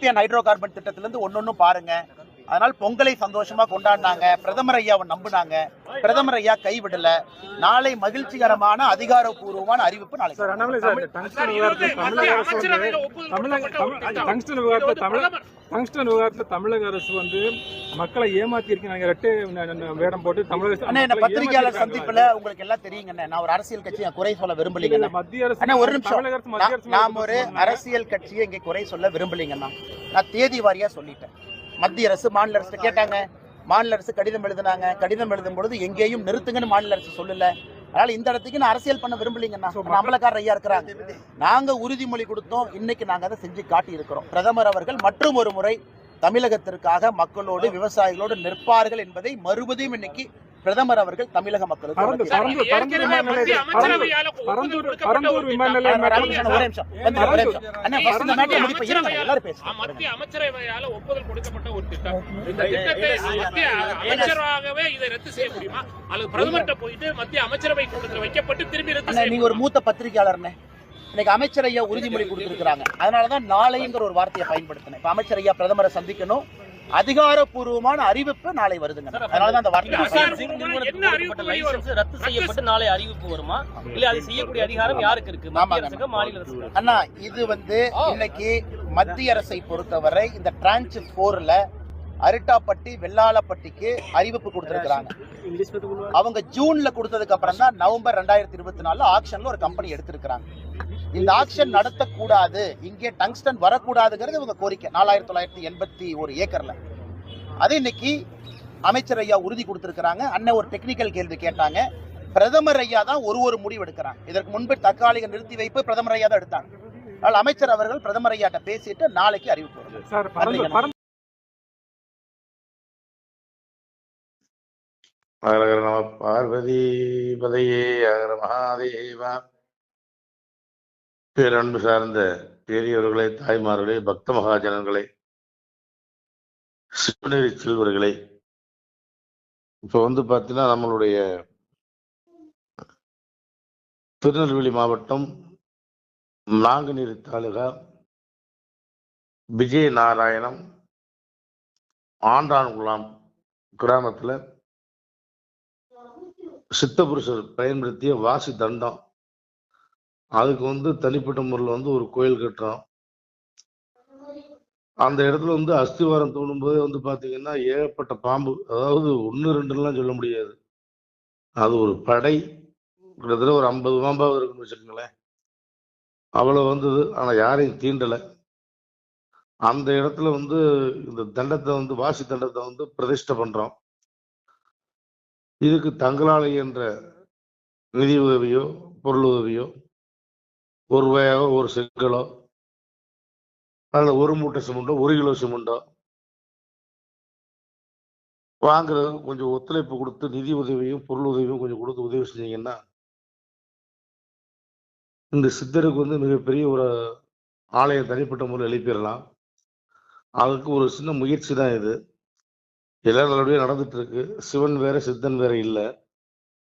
Methane hydro carbon திட்டத்திலிருந்து ஒன்னொன்னும் பாருங்க. அதனால் பொங்கலை சந்தோஷமா கொண்டாடினாங்க. பிரதமர் ஐயாவை நம்பினாங்க. பிரதமர் ஐயா கைவிடல. நாளை மகிழ்ச்சிகரமான அதிகாரப்பூர்வமான அறிவிப்பு நாளை. டங்ஸ்டன் விவகாரத்தில் தமிழக அரசு வந்து மக்களை ஏமாத்தி இருக்கீங்க. வேடம் போட்டு தமிழக பத்திரிகையாளர் சந்திப்புல உங்களுக்கு எல்லாம் தெரியுங்க. நான் ஒரு அரசியல் கட்சியை குறை சொல்ல விரும்பலீங்க. மத்திய அரசு ஒரு நிமிஷம், நாம் ஒரு அரசியல் கட்சியை இங்கே குறை சொல்ல விரும்பலீங்கன்னா நான் தேதி வாரியா சொல்லிட்டேன். மத்திய அரசு மாநில அரசு கேட்டாங்க, மாநில அரசு கடிதம் எழுதினாங்க. கடிதம் எழுதும் பொழுது எங்கேயும் நிறுத்துங்கன்னு மாநில அரசு சொல்லல. அதனால இந்த இடத்துக்கு நான் அரசியல் பண்ண விரும்பலீங்கன்னா, அம்பலக்காரர் ஐயா இருக்கிறாங்க. நாங்க உறுதிமொழி கொடுத்தோம், இன்னைக்கு நாங்க அதை செஞ்சு காட்டி இருக்கிறோம். பிரதமர் அவர்கள் மற்றும் ஒரு முறை தமிழகத்திற்காக மக்களோடு விவசாயிகளோடு நிற்பார்கள் என்பதை மறுபடியும் இன்னைக்கு பிரதமர் அவர்கள் தமிழக மக்களுக்கு நீங்க ஒரு மூத்த பத்திரிகையாளர், இன்னைக்கு அமைச்சர் ஐயா உறுதிமொழி கொடுத்திருக்கிறாங்க. அதனாலதான் நாளைங்கிற ஒரு வார்த்தையை பயன்படுத்தினேன். இப்ப அமைச்சர் ஐயா பிரதமரை சந்திக்கணும், அதிகாரப்பூர்வமான அறிவிப்பு நாளை வருதுங்க. அதனாலதான் அந்த வார்த்தை ரத்து செய்யப்பட்டு நாளை அறிவிப்பு வருமா, இல்ல அது செய்யக்கூடிய அதிகாரம் யாருக்கு இருக்கு? மாநில அரசு. அண்ணா, இது இன்னைக்கு மத்திய அரசை பொறுத்தவரை இந்த டிரான்ச் 4ல அரிட்டாப்பட்டி வெள்ளாளப்பட்டிக்கு அறிவிப்பு கொடுத்திருக்கிறாங்க. அவங்க ஜூன்ல கொடுத்ததுக்கு அப்புறம் தான் நவம்பர் 2024 ஆக்ஷன்ல ஒரு கம்பெனி எடுத்திருக்கிறாங்க. இந்த ஆக்ஷன் நடத்தக்கூடாது, இங்கே டங்ஸ்டன் வரக்கூடாதுங்கிறது இவங்க கோரிக்கை. 4981 ஏக்கர்ல அது இன்னைக்கு அமைச்சர் ஐயா உறுதி கொடுத்திருக்கிறாங்க. அண்ணன் ஒரு டெக்னிக்கல் கேள்வி கேட்டாங்க. பிரதமர் ஐயா தான் ஒரு முடிவு எடுக்கிறாங்க. இதற்கு முன்பு தற்காலிக நிறுத்தி வைப்பு பிரதமர் ஐயா தான் எடுத்தாங்க. அதனால் அமைச்சர் அவர்கள் பிரதமர் ஐயாட்ட பேசிட்டு நாளைக்கு அறிவிப்பு. அகர நம பார்வதி பதையே அகர மகாதேவா. பேரன்பு சார்ந்த பெரியவர்களே, தாய்மார்களே, பக்த மகாஜனங்களே, சிவநெறி செல்வர்களே, இப்ப பாத்தீங்கன்னா நம்மளுடைய திருநெல்வேலி மாவட்டம் நாங்குநேரி தாலுகா விஜயநாராயணம் ஆண்டான்குளம் கிராமத்துல சித்தபுருஷர் பயன்படுத்திய வாசி தண்டம், அதுக்கு தனிப்பட்ட முறையில் ஒரு கோயில் கட்டுறோம். அந்த இடத்துல அஸ்திவாரம் தோணும்போதே பாத்தீங்கன்னா ஏகப்பட்ட பாம்பு, அதாவது 1 2 சொல்ல முடியாது, அது ஒரு படை, கிட்டத்தட்ட ஒரு 50 பாம்பாவது இருக்குன்னு வச்சுக்கோங்களேன். அவ்வளவு வந்தது. ஆனா யாரையும் தீண்டல. அந்த இடத்துல இந்த தண்டத்தை வாசி தண்டத்தை பிரதிஷ்டை பண்றோம். இதுக்கு தங்களால் என்ற நிதி உதவியோ பொருள் உதவியோ, ஒரு ரூபாயோ ஒரு செங்கலோ, அதில் 1 மூட்டை சிமெண்டோ 1 கிலோ சிமெண்டோ வாங்குறது கொஞ்சம் ஒத்துழைப்பு கொடுத்து நிதி உதவியும் பொருள் உதவியும் கொஞ்சம் கொடுத்து உதவி செஞ்சீங்கன்னா இந்த சித்தருக்கு மிகப்பெரிய ஒரு ஆலயம் தனிப்பட்ட முறையில் எழுப்பிடலாம். அதுக்கு ஒரு சின்ன முயற்சி தான் இது. எல்லாம் நல்லபடியாக நடந்துட்டு இருக்கு. சிவன் வேற சித்தன் வேற இல்லை.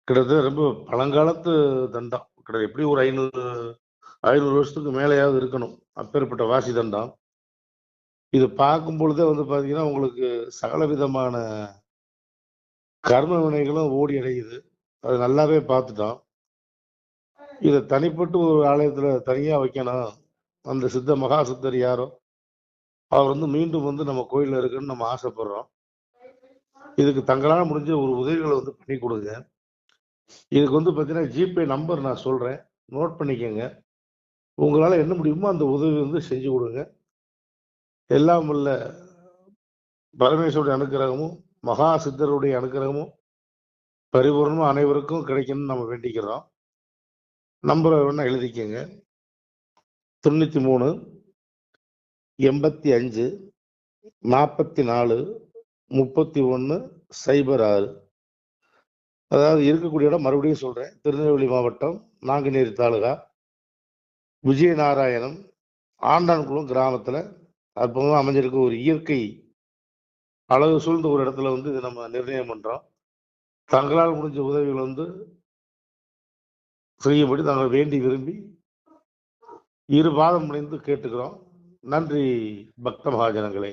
கிட்டத்தட்ட ரொம்ப பழங்காலத்து தண்டம், கிட்டத்தட்ட எப்படி ஒரு 500 வருஷத்துக்கு மேலேயாவது இருக்கணும். அப்பேற்பட்ட வாசி தண்டம். இது பார்க்கும் பொழுதே பார்த்தீங்கன்னா உங்களுக்கு சகல விதமான கர்ம வினைகளும் ஓடி அடையுது. அது நல்லாவே பார்த்துட்டோம். இதை தனிப்பட்டு ஒரு ஆலயத்துல தனியா வைக்கணும். அந்த மகா சித்தர் யாரோ அவர் மீண்டும் நம்ம கோயில்ல இருக்குன்னு நம்ம ஆசைப்படுறோம். இதுக்கு தங்களால் முடிஞ்ச ஒரு உதவிகளை பண்ணி கொடுங்க. இதுக்கு பார்த்தீங்கன்னா ஜிபே நம்பர் நான் சொல்றேன், நோட் பண்ணிக்கோங்க. உங்களால என்ன முடியுமோ அந்த உதவி செஞ்சு கொடுங்க. எல்லாம் உள்ள பரமேஸ்வருடைய அனுக்கிரகமும் மகா சித்தருடைய அனுக்கிரகமும் பரிபூர்ணமும் அனைவருக்கும் கிடைக்கணும்னு நம்ம வேண்டிக்கிறோம். நம்பரை வேணா எழுதிக்கங்க. 93 85 44 31 06. அதாவது இருக்கக்கூடிய இடம் மறுபடியும் சொல்றேன், திருநெல்வேலி மாவட்டம் நாங்குநேரி தாலுகா விஜயநாராயணம் ஆண்டான்குளம் கிராமத்துல அற்புதமா அமைஞ்சிருக்க ஒரு இயற்கை அழகு சூழ்ந்த ஒரு இடத்துல இது நம்ம நிர்ணயம் பண்றோம். தங்களால் முடிஞ்ச உதவிகள் செய்யும்படி நாங்கள் வேண்டி விரும்பி 2 பாதம் முனைந்து கேட்டுக்கிறோம். நன்றி பக்த மகாஜனங்களே.